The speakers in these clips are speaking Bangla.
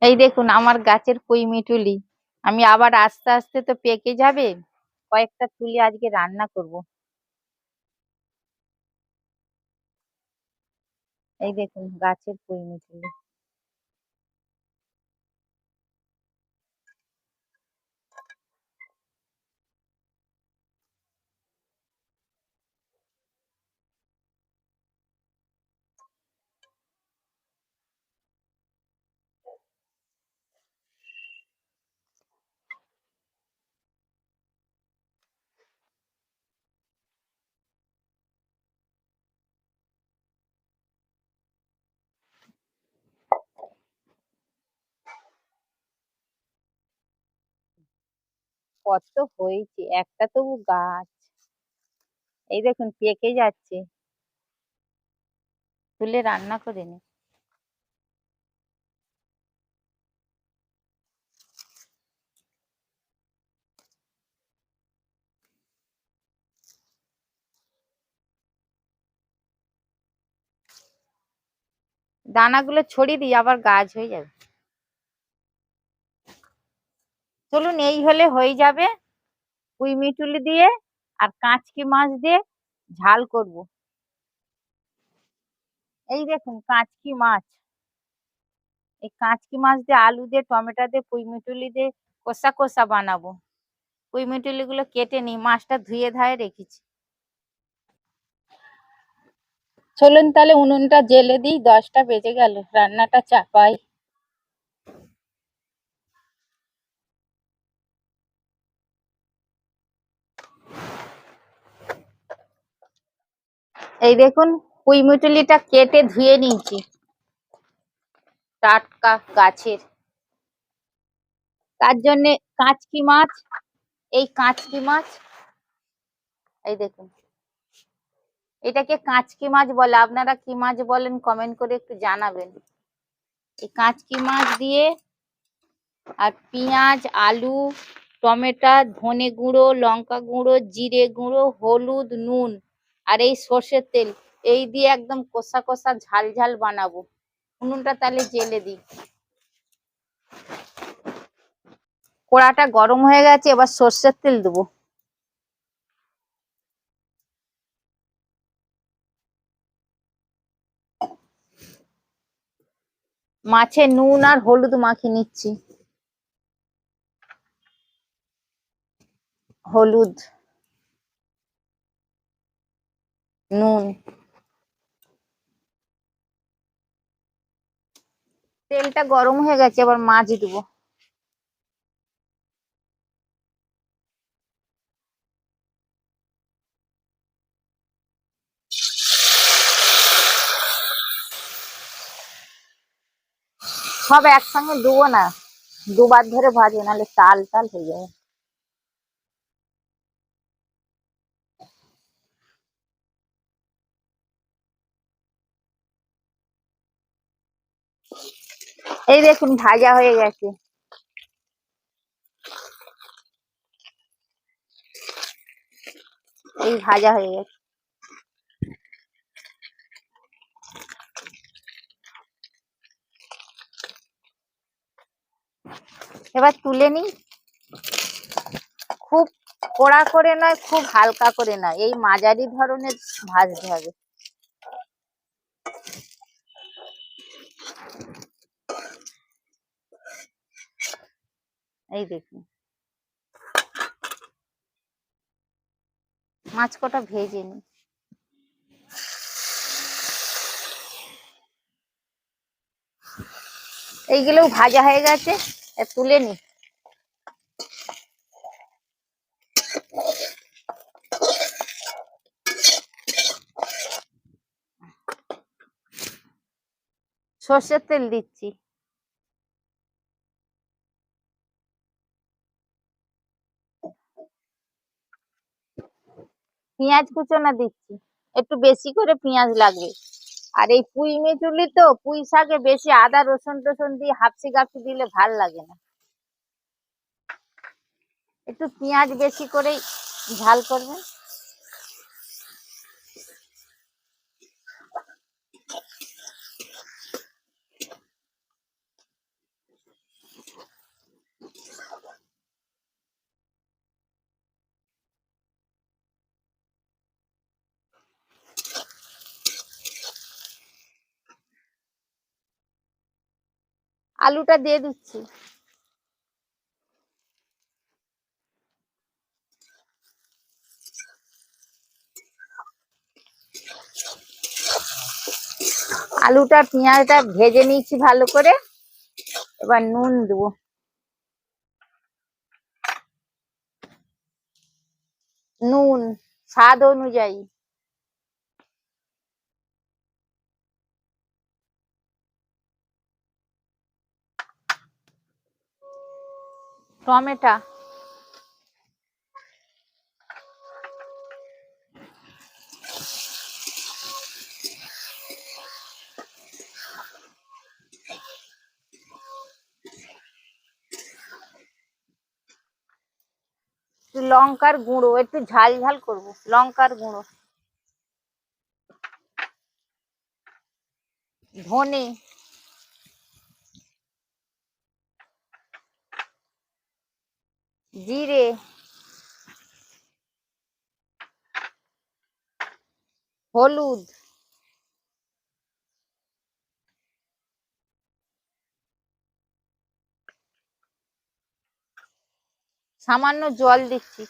এই দেখুন আমার গাছের পুঁই মিঠুলি। আমি আবার আস্তে আস্তে তো পেকে যাবে, কয়েকটা তুলে আজকে রান্না করব। এই দেখুন গাছের পুঁই মিঠুলি। কত হয়েছে, একটা তবু গাছ। এই দেখুন পেকে যাচ্ছে, তুলে রান্না করে নি। দানাগুলো ছড়িয়ে দিই, আবার গাছ হয়ে যাবে। চলুন, এই হলে হয়ে যাবে পুঁই মিঠুলি দিয়ে আর কাঁচকি মাছ দিয়ে ঝাল করব। এই দেখুন কাঁচকি মাছ। এই কাঁচকি মাছ দিয়ে আলু দিয়ে টমেটো দিয়ে পুঁই মিঠুলি দিয়ে কষা কষা বানাবো। পুঁই মিঠুলি গুলো কেটে নিই, মাছটা ধুয়ে ধায়ে রেখেছি। চলুন তাহলে উনুনটা জ্বেলে দিই, 10টা বেজে গেল, রান্নাটা চাপাই। এই দেখুন পুঁই মিঠুলিটা কেটে ধুয়ে নিয়েছি, টাটকা গাছের। তার জন্য কাঁচকি মাছ, এই কাঁচকি মাছ, এই দেখুন এটাকে কাঁচকি মাছ বলে, আপনারা কি মাছ বলেন কমেন্ট করে একটু জানাবেন। এই কাঁচকি মাছ দিয়ে আর পেঁয়াজ, আলু, টমেটো, ধনে গুঁড়ো, লঙ্কা গুঁড়ো, জিরে গুঁড়ো, হলুদ, নুন আর এই সর্ষের তেল, এই দিয়ে একদম কষা কষা ঝাল ঝাল বানাবো। উনুনটা তাহলে জেলে দিই। কড়াটা গরম হয়ে গেছে, এবার সর্ষের তেল দেবো। মাছে নুন আর হলুদ মাখিয়ে নিচ্ছি। হলুদ, নুন। তেলটা গরম হয়ে গেছে, এবার মাছ দেবো। সব একসঙ্গে দেবো না, দুবার ধরে ভাজো, নাহলে তাল তাল হয়ে যাবে। এই দেখুন ভাজা হয়ে গেছে। এই ভাজা হয়ে গেছে, এবার তুলে নিই। খুব কড়া করে নয়, খুব হালকা করে নয়, এই মাঝারি ধরনের ভাজতে হবে। এই দেখুন মাছ কটা ভেজে নি। এইগুলো ভাজা হয়ে গেছে, তুলে নি। সর্ষের তেল দিচ্ছি। পেঁয়াজ কুচোনা দিচ্ছি, একটু বেশি করে পেঁয়াজ লাগবে। আর এই পুঁই মিঠুলি তো, পুঁই শাকে বেশি আদা রসুন টসুন দিয়ে হাফসি গাপসি দিলে ভাল লাগে না, একটু পেঁয়াজ বেশি করে ঝাল করবেন। আলুটা দিয়ে দিচ্ছি। আলুটা পেঁয়াজটা ভেজে নিয়েছি ভালো করে, এবার নুন দেবো, নুন স্বাদ অনুযায়ী। টমেটো, লঙ্কার গুঁড়ো, একটু ঝাল ঝাল করবো, লঙ্কার গুঁড়ো, ধনে, জিরে, হলুদ, সামান্য জল দিচ্ছি।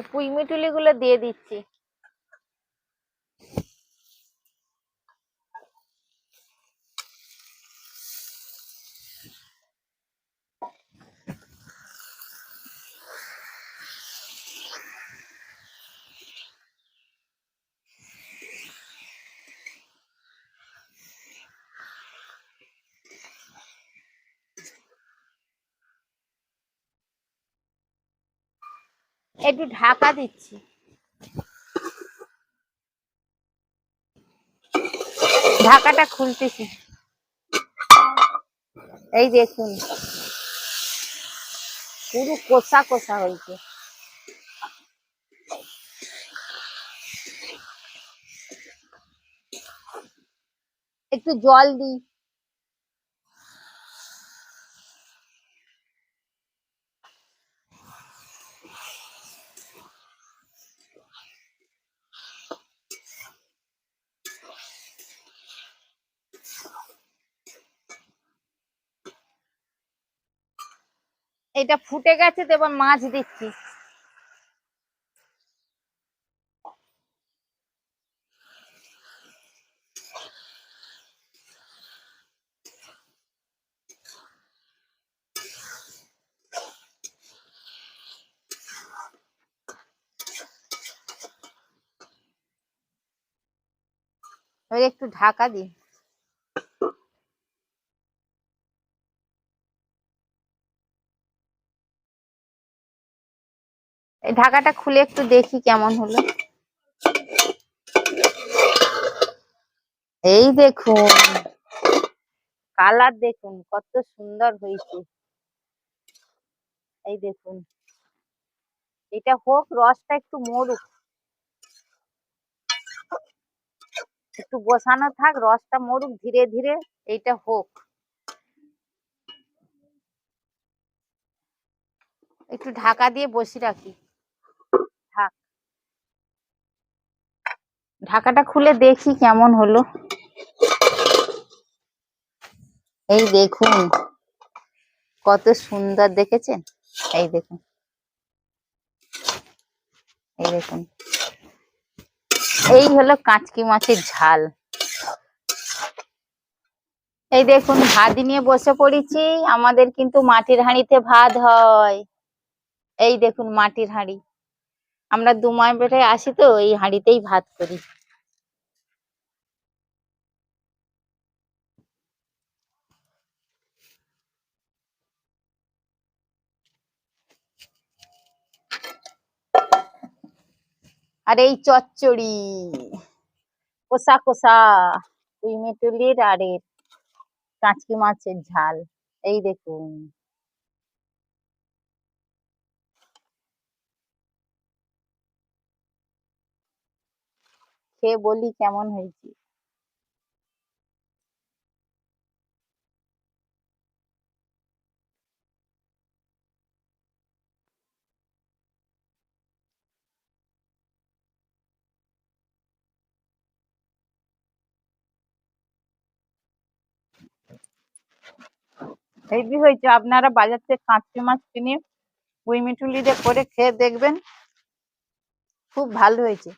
পুঁই মিটুলি গুলো দিয়ে দিচ্ছি। একটু ঢাকা দিচ্ছি। ঢাকাটা খুলতেছি। এই দেখুন পুরো কষা কষা হয়েছে। একটু জল দিই। এটা ফুটে গেছে তো এবার মাছ দিচ্ছি। এবার একটু ঢাকা দিই। এই ঢাকাটা খুলে একটু দেখি কেমন হলো। এই দেখুন কালার দেখুন কত সুন্দর হয়েছে। এই দেখুন এটা হোক, রসটা একটু মরুক, একটু বসানো থাক, রসটা মরুক ধীরে ধীরে, এইটা হোক। একটু ঢাকা দিয়ে বসিয়ে রাখি। থাক, ঢাকাটা খুলে দেখি কেমন হলো। এই দেখুন কত সুন্দর, দেখেছেন? এই দেখুন, এই দেখুন, এই হলো কাঁচকি মাছের ঝাল। এই দেখুন ভাত নিয়ে বসে পড়েছি। আমাদের কিন্তু মাটির হাঁড়িতে ভাত হয়। এই দেখুন মাটির হাঁড়ি, আমরা 2 মাস বেড়ে আসি তো এই হাঁড়িতেই ভাত করি। আর এই চচ্চড়ি কষা কষা পুঁই মিটুলির আর এর কাঁচকি মাছের ঝাল। এই দেখুন খেয়ে বলি কেমন হয়েছে। হেভি হয়েছে। আপনারা বাজার থেকে কাঁচকি মাছ কিনে পুঁই মিঠুলি দিয়ে করে খেয়ে দেখবেন, খুব ভালো হয়েছে।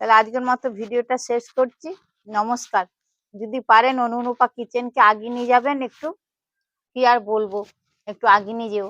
তাহলে আজকের মতো ভিডিওটা শেষ করছি। নমস্কার। যদি পারেন অনুরূপা কিচেনকে আগিয়ে নিয়ে যাবেন একটু, কি আর বলবো, একটু আগিয়ে নিয়ে যেও।